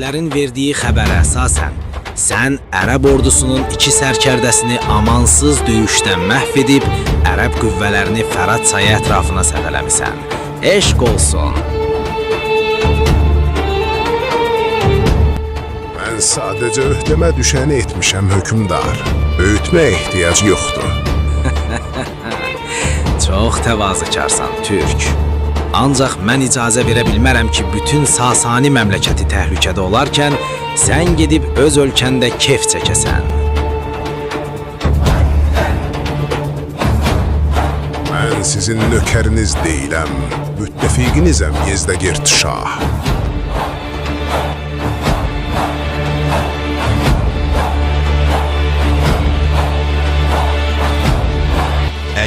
Şahidlərin verdiyi xəbərə əsasən, sən ərəb ordusunun 2 sərkərdəsini amansız döyüşdən məhv edib, ərəb qüvvələrini Fərat çayı ətrafına səfələmisən. Eşq olsun! Mən sadəcə öhdəmə düşəni etmişəm, hökümdar. Böyütmə ehtiyac yoxdur. Çox təvazökarsan, Türk. Ancaq mən icazə verə bilmərəm ki, bütün Sasani məmləkəti təhlükədə olarkən, sən gedib öz ölkəndə kef çəkəsən. Mən sizin nökəriniz deyiləm, müttəfiqinizəm Yezdəgirt Şah.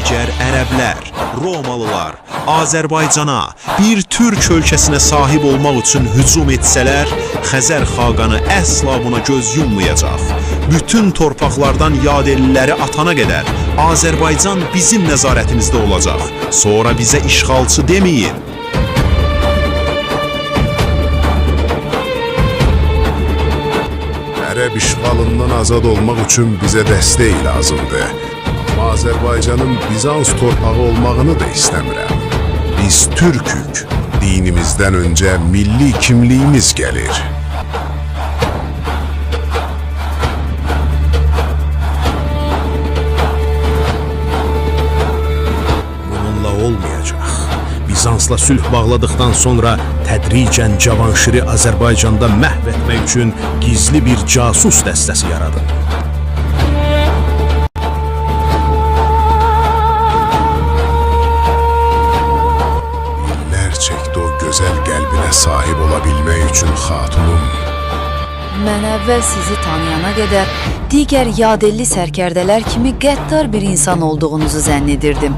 Əgər ərəblər, Romalılar Azərbaycana, bir türk ölkəsinə sahib olmaq üçün hücum etsələr, Xəzər xaqanı əsla buna göz yummayacaq. Bütün torpaqlardan yadelliləri atana qədər Azərbaycan bizim nəzarətimizdə olacaq. Sonra bizə işğalçı deməyin. Ərəb işğalından azad olmaq üçün bizə dəstək lazımdır. Amma Azərbaycanın Bizans torpağı olmağını da istəmirəm. Biz Türkük, dinimizdən öncə milli kimliyimiz gəlir. Bununla olmayacaq. Bizansla sülh bağladıktan sonra tədricən Cavanşiri Azərbaycanda məhv etmək üçün gizli bir casus dəstəsi yaradın. Gözəl qəlbinə sahib olabilmək üçün xatunum. Mən əvvəl sizi tanıyana qədər digər yadelli sərkərdələr kimi qəddar bir insan olduğunuzu zənn edirdim.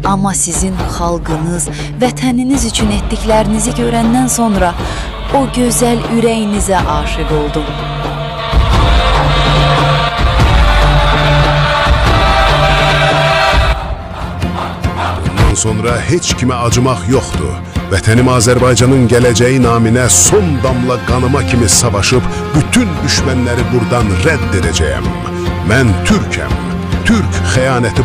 Amma sizin xalqınız, vətəniniz üçün etdiklərinizi görəndən sonra o gözəl ürəyinizə aşiq oldum. Bundan sonra heç kimə acımaq yoxdur. Vətənim Azərbaycanın gələcəyi naminə son damla qanıma kimi savaşıb, bütün düşmənləri buradan rədd edəcəyəm. Mən Türkəm. Türk xəyanəti